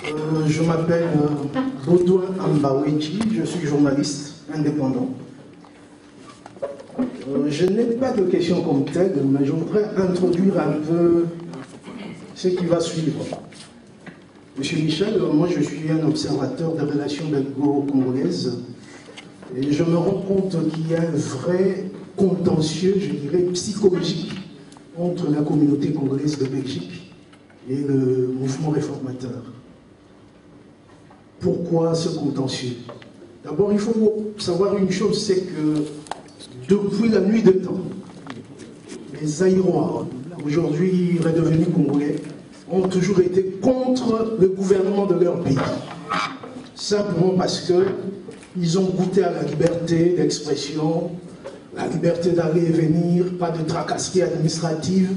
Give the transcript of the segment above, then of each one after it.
Je m'appelle Baudouin Ambawechi, je suis journaliste indépendant. Je n'ai pas de questions comme telle, mais je voudrais introduire un peu ce qui va suivre. Monsieur Michel, moi je suis un observateur des relations belgo-congolaises et je me rends compte qu'il y a un vrai contentieux, je dirais, psychologique entre la communauté congolaise de Belgique et le mouvement réformateur. Pourquoi ce contentieux? D'abord, il faut savoir une chose, c'est que depuis la nuit des temps, les Zaïrois, aujourd'hui redevenus congolais, ont toujours été contre le gouvernement de leur pays. Simplement parce qu'ils ont goûté à la liberté d'expression, la liberté d'aller et venir, pas de tracasseries administratives.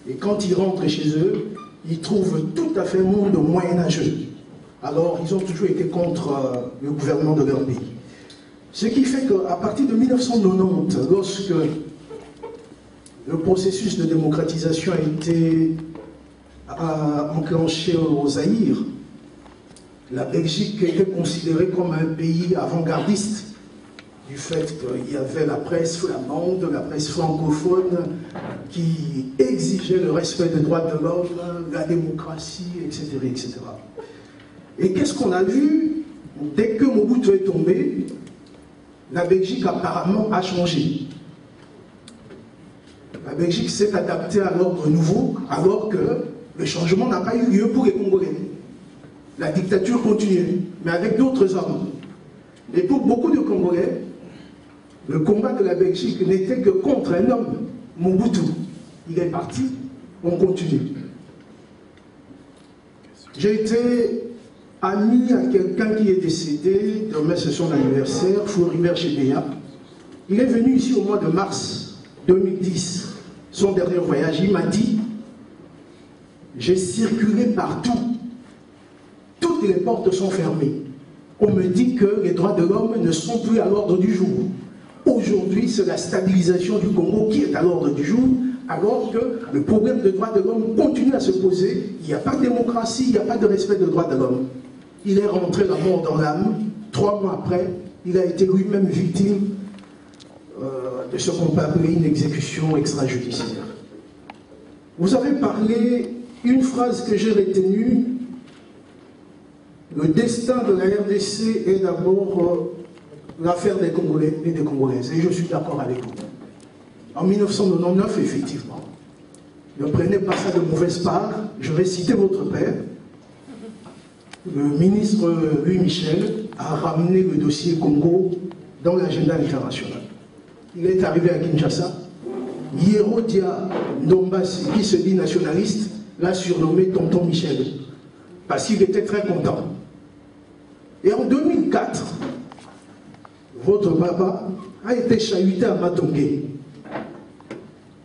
Et quand ils rentrent chez eux, ils trouvent tout à fait un monde moyenâgeux. Alors, ils ont toujours été contre le gouvernement de leur pays. Ce qui fait qu'à partir de 1990, lorsque le processus de démocratisation a été enclenché au Zaïre, la Belgique était considérée comme un pays avant-gardiste, du fait qu'il y avait la presse flamande, la presse francophone, qui exigeait le respect des droits de l'homme, la démocratie, etc., etc. Et qu'est-ce qu'on a vu? Dès que Mobutu est tombé, la Belgique apparemment a changé. La Belgique s'est adaptée à l'ordre nouveau, alors que le changement n'a pas eu lieu pour les Congolais. La dictature continue, mais avec d'autres hommes. Et pour beaucoup de Congolais, le combat de la Belgique n'était que contre un homme, Mobutu. Il est parti, on continue. J'ai été ami à quelqu'un qui est décédé, demain c'est son anniversaire, Floribert Chebeya. Il est venu ici au mois de mars 2010, son dernier voyage. Il m'a dit, j'ai circulé partout, toutes les portes sont fermées. On me dit que les droits de l'homme ne sont plus à l'ordre du jour. Aujourd'hui, c'est la stabilisation du Congo qui est à l'ordre du jour, alors que le problème de droits de l'homme continue à se poser. Il n'y a pas de démocratie, il n'y a pas de respect des droits de l'homme. Il est rentré la mort dans l'âme. 3 mois après, il a été lui-même victime de ce qu'on peut appeler une exécution extrajudiciaire. Vous avez parlé, une phrase que j'ai retenue, le destin de la RDC est d'abord l'affaire des Congolais et des Congolaises. Et je suis d'accord avec vous. En 1999, effectivement, ne prenez pas ça de mauvaise part, je vais citer votre père. Le ministre Louis Michel a ramené le dossier Congo dans l'agenda international. Il est arrivé à Kinshasa. Yérodia Ndombasi, qui se dit nationaliste, l'a surnommé Tonton Michel, parce qu'il était très content. Et en 2004, votre papa a été chahuté à Matongé.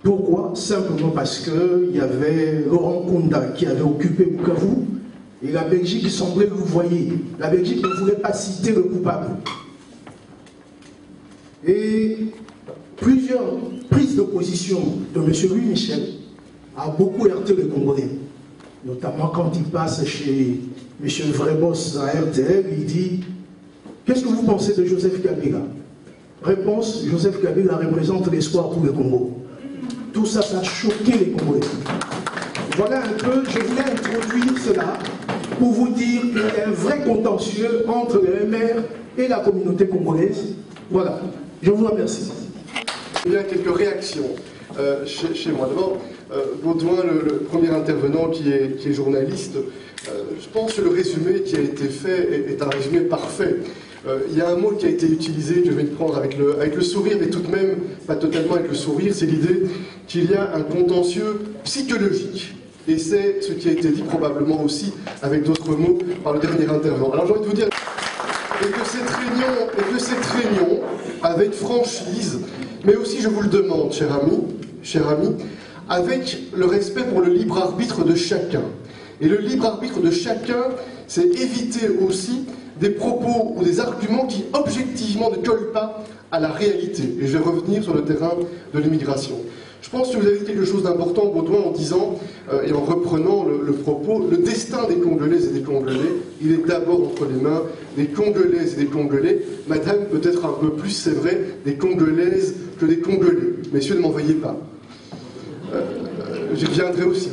Pourquoi? Simplement parce qu'il y avait Laurent Kunda qui avait occupé Bukavu et la Belgique semblait louvoyer. La Belgique ne voulait pas citer le coupable. Et plusieurs prises de position de M. Louis Michel a beaucoup heurté les Congolais. Notamment quand il passe chez M. Vrebos à RTL, il dit « Qu'est-ce que vous pensez de Joseph Kabila ?» Réponse, Joseph Kabila représente l'espoir pour le Congo. Tout ça, ça a choqué les Congolais. Voilà un peu, je voulais introduire cela pour vous dire qu'il y a un vrai contentieux entre les MR et la communauté congolaise. Voilà, je vous remercie. Il y a quelques réactions chez moi. D'abord, Baudouin, le premier intervenant qui est journaliste, je pense que le résumé qui a été fait est un résumé parfait. Il y a un mot qui a été utilisé, que je vais prendre avec le sourire, mais tout de même pas totalement avec le sourire, c'est l'idée qu'il y a un contentieux psychologique. Et c'est ce qui a été dit probablement aussi, avec d'autres mots, par le dernier intervenant. Alors j'ai envie de vous dire que cette réunion, avec franchise, mais aussi, je vous le demande, cher ami, avec le respect pour le libre arbitre de chacun. Et le libre arbitre de chacun, c'est éviter aussi des propos ou des arguments qui, objectivement, ne collent pas à la réalité. Et je vais revenir sur le terrain de l'immigration. Je pense que vous avez dit quelque chose d'important, Baudouin, en disant, et en reprenant le propos, le destin des Congolaises et des Congolais, il est d'abord entre les mains des Congolaises et des Congolais. Madame, peut-être un peu plus, c'est vrai, des Congolaises que des Congolais. Messieurs, ne m'en veuillez pas. J'y reviendrai aussi.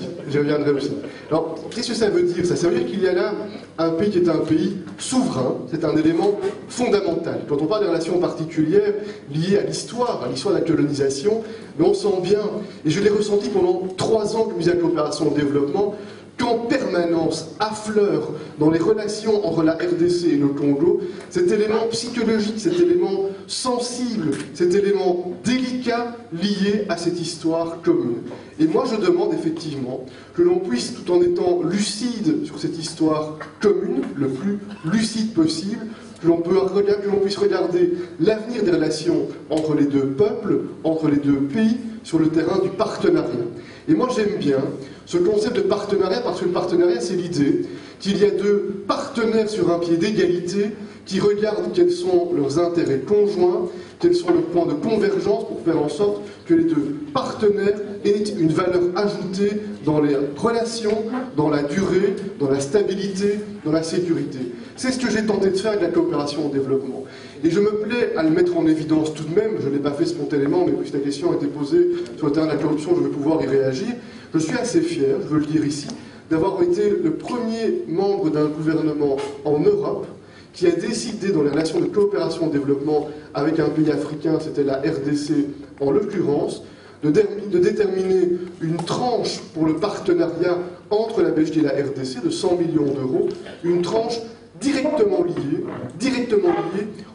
Alors, qu'est-ce que ça veut dire ça? Ça veut dire qu'il y a là un pays qui est un pays souverain, c'est un élément fondamental. Quand on parle des relations particulières liées à l'histoire de la colonisation, mais on sent bien, et je l'ai ressenti pendant 3 ans que je faisais la coopération au développement, qu'en permanence affleure dans les relations entre la RDC et le Congo cet élément psychologique, cet élément sensible, cet élément délicat lié à cette histoire commune. Et moi je demande effectivement que l'on puisse, tout en étant lucide sur cette histoire commune, le plus lucide possible, que l'on puisse regarder l'avenir des relations entre les deux peuples, entre les deux pays, sur le terrain du partenariat. Et moi j'aime bien ce concept de partenariat, parce que le partenariat c'est l'idée qu'il y a 2 partenaires sur un pied d'égalité qui regardent quels sont leurs intérêts conjoints, quels sont leurs points de convergence pour faire en sorte que les 2 partenaires aient une valeur ajoutée dans les relations, dans la durée, dans la stabilité, dans la sécurité. C'est ce que j'ai tenté de faire avec la coopération au développement. Et je me plais à le mettre en évidence tout de même, je ne l'ai pas fait spontanément, mais puisque la question a été posée sur le terrain de la corruption, je vais pouvoir y réagir. Je suis assez fier, je veux le dire ici, d'avoir été le premier membre d'un gouvernement en Europe qui a décidé, dans les relations de coopération au développement avec un pays africain, c'était la RDC en l'occurrence, de déterminer une tranche pour le partenariat entre la Belgique et la RDC de 100 millions d'euros, une tranche directement liée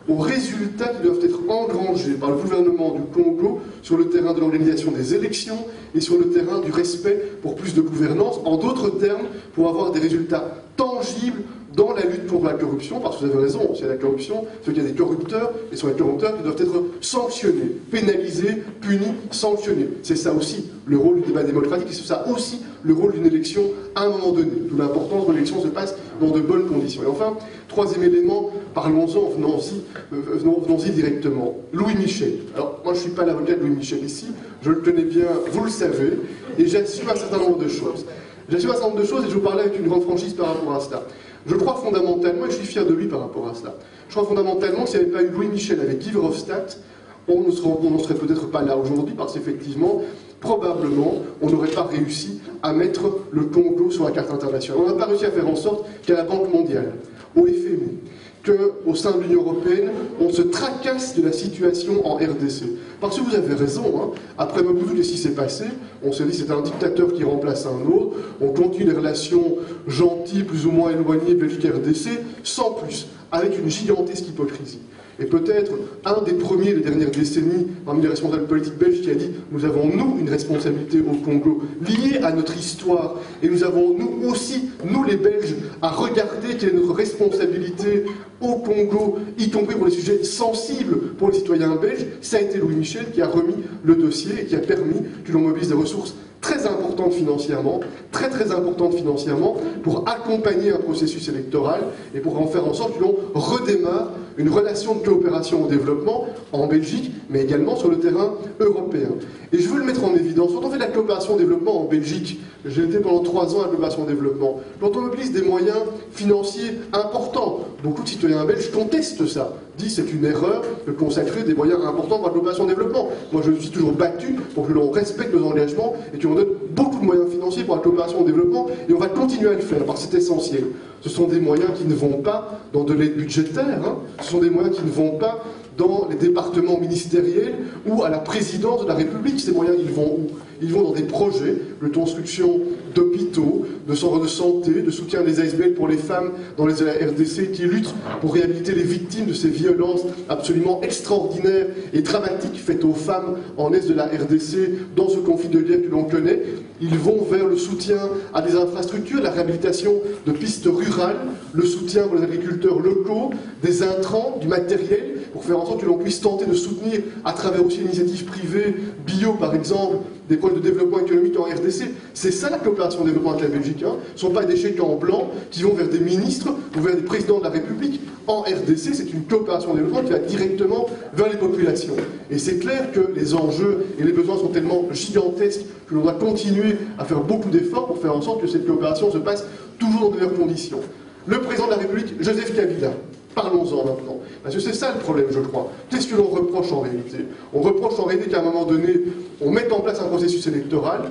aux résultats qui doivent être engrangés par le gouvernement du Congo sur le terrain de l'organisation des élections et sur le terrain du respect pour plus de gouvernance. En d'autres termes, pour avoir des résultats tangibles dans la lutte contre la corruption, parce que vous avez raison, s'il y a la corruption, c'est qu'il y a des corrupteurs, et ce sont les corrupteurs qui doivent être sanctionnés, pénalisés, punis, sanctionnés. C'est ça aussi le rôle du débat démocratique, et c'est ça aussi le rôle d'une élection à un moment donné, d'où l'importance que l'élection se passe dans de bonnes conditions. Et enfin, 3e élément, parlons-en, venons-y directement. Louis Michel. Alors, moi je ne suis pas l'avocat de Louis Michel ici, je le connais bien, vous le savez, et j'assume un certain nombre de choses. Et je vous parlais avec une grande franchise par rapport à cela. Je crois fondamentalement, et je suis fier de lui par rapport à cela, je crois fondamentalement que s'il n'y avait pas eu Louis Michel avec Guy Verhofstadt, on ne serait peut-être pas là aujourd'hui, parce qu'effectivement, probablement, on n'aurait pas réussi à mettre le Congo sur la carte internationale. On n'a pas réussi à faire en sorte qu'à la Banque mondiale, au FMI, qu'au sein de l'Union européenne, on se tracasse de la situation en RDC. Parce que vous avez raison, hein, après Mobutu, qu'est-ce qui s'est passé? On s'est dit c'est un dictateur qui remplace un autre, on continue les relations gentilles, plus ou moins éloignées, Belgique-RDC, sans plus, avec une gigantesque hypocrisie. Et peut-être un des premiers des dernières décennies, parmi les responsables politiques belges, qui a dit « Nous avons, nous, une responsabilité au Congo liée à notre histoire, et nous avons, nous aussi, nous les Belges, à regarder quelle est notre responsabilité au Congo, y compris pour les sujets sensibles pour les citoyens belges », ça a été Louis Michel qui a remis le dossier et qui a permis que l'on mobilise des ressources très importante financièrement, très importante financièrement, pour accompagner un processus électoral et pour en faire en sorte que l'on redémarre une relation de coopération au développement en Belgique, mais également sur le terrain européen. Et je veux le mettre en évidence. Quand on fait de la coopération au développement en Belgique, j'ai été pendant 3 ans à la coopération au développement, quand on mobilise des moyens financiers importants, beaucoup de citoyens belges contestent ça, disent c'est une erreur de consacrer des moyens importants pour la coopération au développement. Moi je me suis toujours battu pour que l'on respecte nos engagements et qu'on donne beaucoup de moyens financiers pour la coopération au développement, et on va continuer à le faire parce que c'est essentiel. Ce sont des moyens qui ne vont pas dans de l'aide budgétaire, hein. Ce sont des moyens qui ne vont pas dans les départements ministériels ou à la présidence de la République. Ces moyens, ils vont où? Ils vont dans des projets de construction d'hôpitaux, de centres de santé, de soutien des ASBL pour les femmes dans les RDC qui luttent pour réhabiliter les victimes de ces violences absolument extraordinaires et dramatiques faites aux femmes en est de la RDC dans ce conflit de guerre que l'on connaît. Ils vont vers le soutien à des infrastructures, la réhabilitation de pistes rurales, le soutien pour les agriculteurs locaux, des intrants, du matériel, pour faire en sorte que l'on puisse tenter de soutenir, à travers aussi l'initiative privée, bio par exemple, des projets de développement économique en RDC. C'est ça la coopération de développement avec la Belgique. Ce ne sont pas des chèques en blanc qui vont vers des ministres ou vers des présidents de la République. En RDC, c'est une coopération de développement qui va directement vers les populations. Et c'est clair que les enjeux et les besoins sont tellement gigantesques que l'on doit continuer à faire beaucoup d'efforts pour faire en sorte que cette coopération se passe toujours dans de meilleures conditions. Le président de la République, Joseph Kabila, parlons-en maintenant. Parce que c'est ça le problème, je crois. Qu'est-ce que l'on reproche en réalité? On reproche en réalité qu'à un moment donné, on mette en place un processus électoral.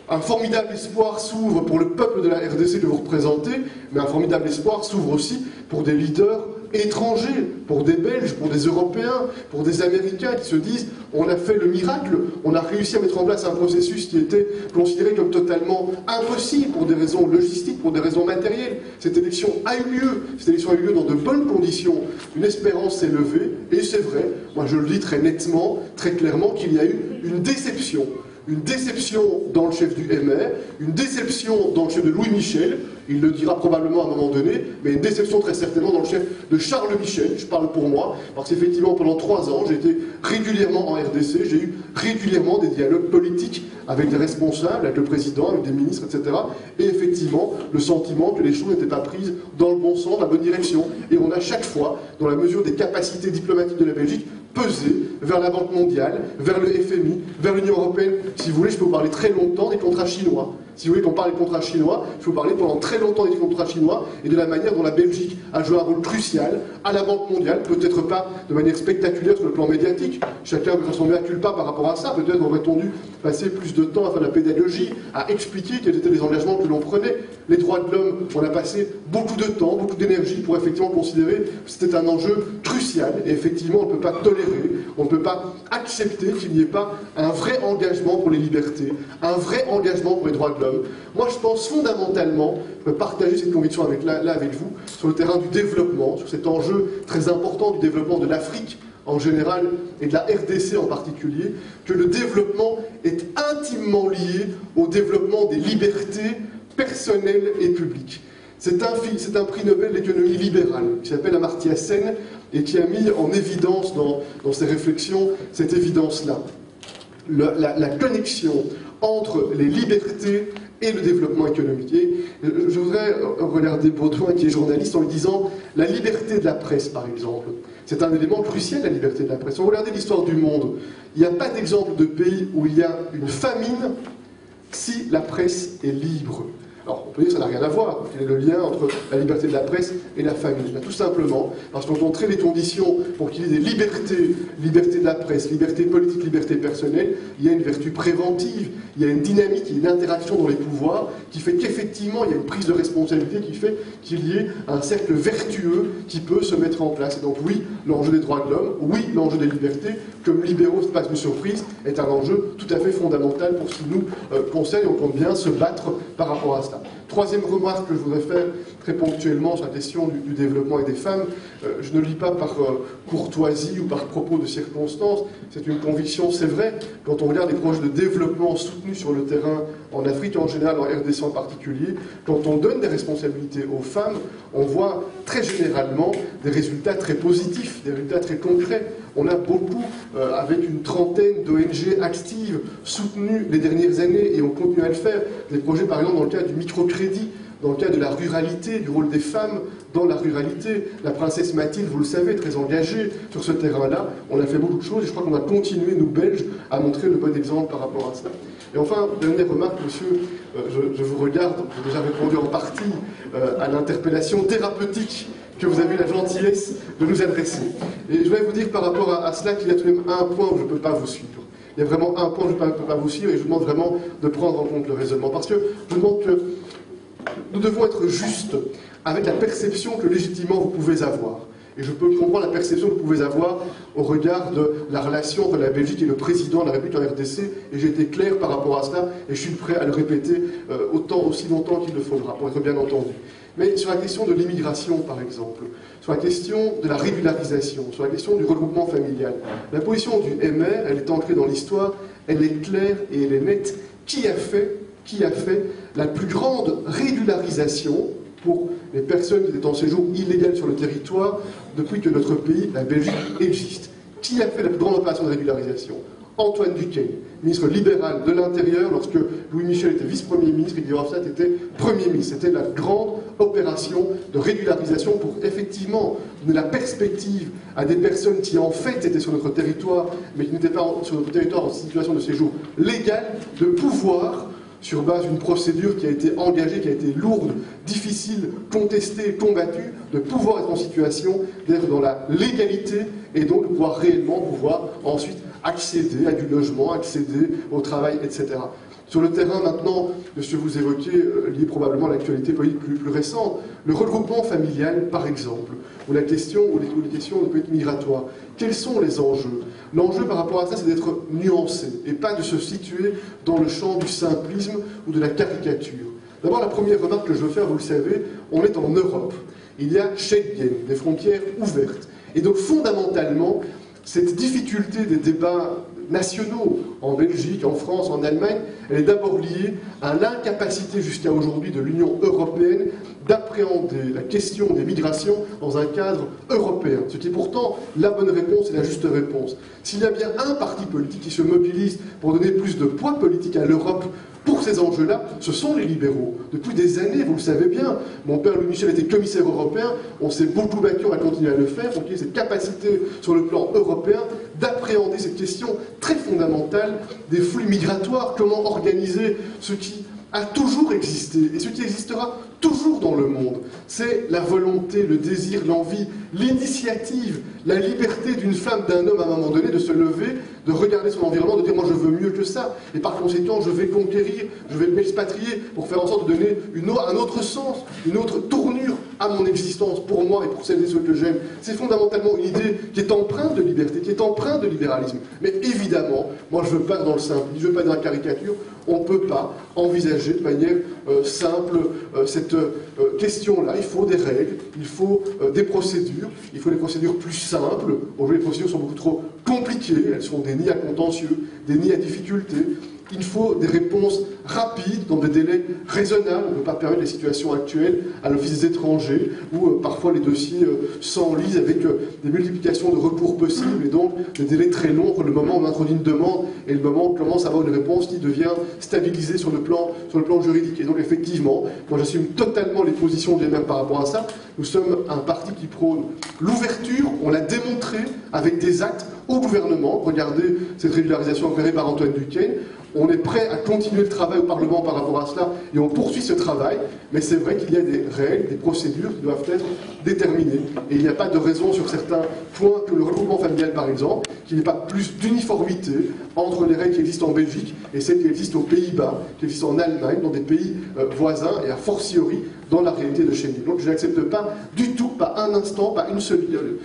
Un formidable espoir s'ouvre pour le peuple de la RDC de vous représenter, mais un formidable espoir s'ouvre aussi pour des leaders étrangers, pour des Belges, pour des Européens, pour des Américains qui se disent on a fait le miracle, on a réussi à mettre en place un processus qui était considéré comme totalement impossible pour des raisons logistiques, pour des raisons matérielles. Cette élection a eu lieu dans de bonnes conditions, une espérance s'est levée, et c'est vrai, moi je le dis très nettement, très clairement, qu'il y a eu une déception. Une déception dans le chef du MR, une déception dans le chef de Louis Michel, il le dira probablement à un moment donné, mais une déception très certainement dans le chef de Charles Michel, je parle pour moi, parce qu'effectivement pendant 3 ans, j'ai été régulièrement en RDC, j'ai eu régulièrement des dialogues politiques avec des responsables, avec le président, avec des ministres, etc. Et effectivement, le sentiment que les choses n'étaient pas prises dans le bon sens, dans la bonne direction, et on a chaque fois, dans la mesure des capacités diplomatiques de la Belgique, peser vers la Banque mondiale, vers le FMI, vers l'Union européenne. Si vous voulez, je peux vous parler très longtemps des contrats chinois. Si vous voulez qu'on parle des contrats chinois, je peux vous parler pendant très longtemps des contrats chinois et de la manière dont la Belgique a joué un rôle crucial à la Banque mondiale, peut-être pas de manière spectaculaire sur le plan médiatique. Chacun veut faire son mea culpa par rapport à ça. Peut-être aurait-on dû passer plus de temps à faire de la pédagogie, à expliquer quels étaient les engagements que l'on prenait. Les droits de l'homme, on a passé beaucoup de temps, beaucoup d'énergie pour effectivement considérer que c'était un enjeu crucial. Et effectivement, on ne peut pas tolérer, on ne peut pas accepter qu'il n'y ait pas un vrai engagement pour les libertés, un vrai engagement pour les droits de l'homme. Moi, je pense fondamentalement, je peux partager cette conviction avec vous, sur le terrain du développement, sur cet enjeu très important du développement de l'Afrique en général et de la RDC en particulier, que le développement est intimement lié au développement des libertés personnelles et publiques. C'est un prix Nobel d'économie libérale qui s'appelle Amartya Sen et qui a mis en évidence dans ses réflexions cette évidence-là. La connexion entre les libertés et le développement économique. Et je voudrais regarder Baudouin, qui est journaliste, en lui disant la liberté de la presse, par exemple. C'est un élément crucial, la liberté de la presse. Si vous regardez l'histoire du monde, il n'y a pas d'exemple de pays où il y a une famine si la presse est libre. Alors, on peut dire que ça n'a rien à voir. Quel est le lien entre la liberté de la presse et la famine? Tout simplement parce qu'on crée les conditions pour qu'il y ait des libertés, liberté de la presse, liberté politique, liberté personnelle, il y a une vertu préventive, il y a une dynamique, il y a une interaction dans les pouvoirs qui fait qu'effectivement, il y a une prise de responsabilité qui fait qu'il y ait un cercle vertueux qui peut se mettre en place. Et donc oui, l'enjeu des droits de l'homme, oui, l'enjeu des libertés, comme libéraux, c'est pas une surprise, est un enjeu tout à fait fondamental pour ce qui nous concerne, et on compte bien se battre par rapport à ça. Troisième remarque que je voudrais faire très ponctuellement sur la question du développement et des femmes, je ne le dis pas par courtoisie ou par propos de circonstance, c'est une conviction, c'est vrai, quand on regarde les projets de développement soutenus sur le terrain, en Afrique en général, en RDC en particulier, quand on donne des responsabilités aux femmes, on voit très généralement des résultats très positifs, des résultats très concrets. On a beaucoup, avec une trentaine d'ONG actives, soutenu les dernières années, et on continue à le faire, des projets par exemple dans le cadre du microcrédit, dans le cadre de la ruralité, du rôle des femmes dans la ruralité. La princesse Mathilde, vous le savez, très engagée sur ce terrain-là. On a fait beaucoup de choses et je crois qu'on a continué, nous Belges, à montrer le bon exemple par rapport à ça. Et enfin, dernière remarque, monsieur, je vous regarde, j'ai déjà répondu en partie à l'interpellation thérapeutique que vous avez eu la gentillesse de nous adresser. Et je vais vous dire par rapport à cela qu'il y a tout de même un point où je ne peux pas vous suivre. Il y a vraiment un point où je ne peux pas vous suivre et je vous demande vraiment de prendre en compte le raisonnement. Parce que je vous demande que nous devons être justes avec la perception que légitimement vous pouvez avoir. Et je peux comprendre la perception que vous pouvez avoir au regard de la relation entre la Belgique et le président de la République en RDC, et j'ai été clair par rapport à cela, et je suis prêt à le répéter aussi longtemps qu'il le faudra, pour être bien entendu. Mais sur la question de l'immigration, par exemple, sur la question de la régularisation, sur la question du regroupement familial, la position du MR, elle est ancrée dans l'histoire, elle est claire et elle est nette. Qui a fait la plus grande régularisation pour les personnes qui étaient en séjour illégal sur le territoire depuis que notre pays, la Belgique, existe. Qui a fait la plus grande opération de régularisation? Antoine Duquesne, ministre libéral de l'Intérieur, lorsque Louis Michel était vice-premier ministre et Guy Verhofstadt était Premier ministre. C'était la grande opération de régularisation pour effectivement donner la perspective à des personnes qui en fait étaient sur notre territoire, mais qui n'étaient pas sur notre territoire en situation de séjour légal, de pouvoir, sur base d'une procédure qui a été engagée, qui a été lourde, difficile, contestée, combattue, de pouvoir être en situation d'être dans la légalité et donc de pouvoir réellement ensuite accéder à du logement, accéder au travail, etc. Sur le terrain maintenant de ce que vous évoquiez, lié probablement à l'actualité politique plus récente, le regroupement familial par exemple, ou les questions de politique migratoire. Quels sont les enjeux? L'enjeu par rapport à ça, c'est d'être nuancé et pas de se situer dans le champ du simplisme ou de la caricature. D'abord, la première remarque que je veux faire, vous le savez, on est en Europe. Il y a Schengen, des frontières ouvertes. Et donc fondamentalement, cette difficulté des débats nationaux, en Belgique, en France, en Allemagne, elle est d'abord liée à l'incapacité jusqu'à aujourd'hui de l'Union européenne d'appréhender la question des migrations dans un cadre européen. Ce qui est pourtant la bonne réponse et la juste réponse. S'il y a bien un parti politique qui se mobilise pour donner plus de poids politique à l'Europe pour ces enjeux-là, ce sont les libéraux. Depuis des années, vous le savez bien, mon père Louis Michel était commissaire européen, on s'est beaucoup battu, on va continuer à le faire, pour qu'il y ait cette capacité sur le plan européen d'appréhender cette question très fondamentale des flux migratoires, comment organiser ce qui a toujours existé et ce qui existera toujours dans le monde. C'est la volonté, le désir, l'envie, l'initiative, la liberté d'une femme, d'un homme à un moment donné de se lever, de regarder son environnement, de dire moi je veux mieux que ça, et par conséquent je vais conquérir, je vais m'expatrier pour faire en sorte de donner un autre sens, une autre tournure à mon existence, pour moi et pour celles et ceux que j'aime. C'est fondamentalement une idée qui est empreinte de liberté, qui est empreinte de libéralisme. Mais évidemment, moi je ne veux pas dans le simple, je ne veux pas dans la caricature, on ne peut pas envisager de manière simple cette question-là. Il faut des règles, il faut des procédures, il faut des procédures plus simples. Aujourd'hui, les procédures sont beaucoup trop compliquées, elles sont des nids à contentieux, des nids à difficultés. Il faut des réponses rapides, dans des délais raisonnables. On ne peut pas permettre les situations actuelles à l'Office des étrangers, où parfois les dossiers s'enlisent avec des multiplications de recours possibles, et donc des délais très longs entre le moment où on introduit une demande et le moment où on commence à avoir une réponse qui devient stabilisée sur le plan juridique. Et donc effectivement, moi j'assume totalement les positions de l'IMR par rapport à ça. Nous sommes un parti qui prône l'ouverture, on l'a démontré avec des actes au gouvernement. Regardez cette régularisation opérée par Antoine Duquesne. On est prêt à continuer le travail au Parlement par rapport à cela, et on poursuit ce travail, mais c'est vrai qu'il y a des règles, des procédures qui doivent être déterminées. Et il n'y a pas de raison sur certains points que le regroupement familial, par exemple, qu'il n'y ait pas plus d'uniformité entre les règles qui existent en Belgique et celles qui existent aux Pays-Bas, qui existent en Allemagne, dans des pays voisins, et a fortiori dans la réalité de Schengen. Donc je n'accepte pas du tout, pas un instant, pas une seule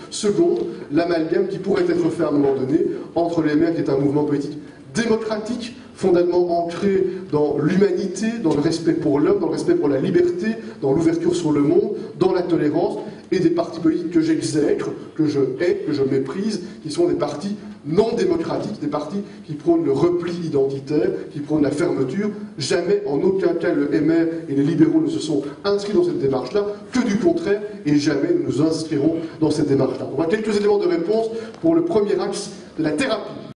seconde, l'amalgame qui pourrait être fait à un moment donné entre les LMR, qui est un mouvement politique démocratique, fondamentalement ancré dans l'humanité, dans le respect pour l'homme, dans le respect pour la liberté, dans l'ouverture sur le monde, dans la tolérance, et des partis politiques que j'exècre, que je hais, que je méprise, qui sont des partis non démocratiques, des partis qui prônent le repli identitaire, qui prônent la fermeture. Jamais, en aucun cas, le MR et les libéraux ne se sont inscrits dans cette démarche-là, que du contraire, et jamais nous nous inscrirons dans cette démarche-là. On a quelques éléments de réponse pour le premier axe de la thérapie.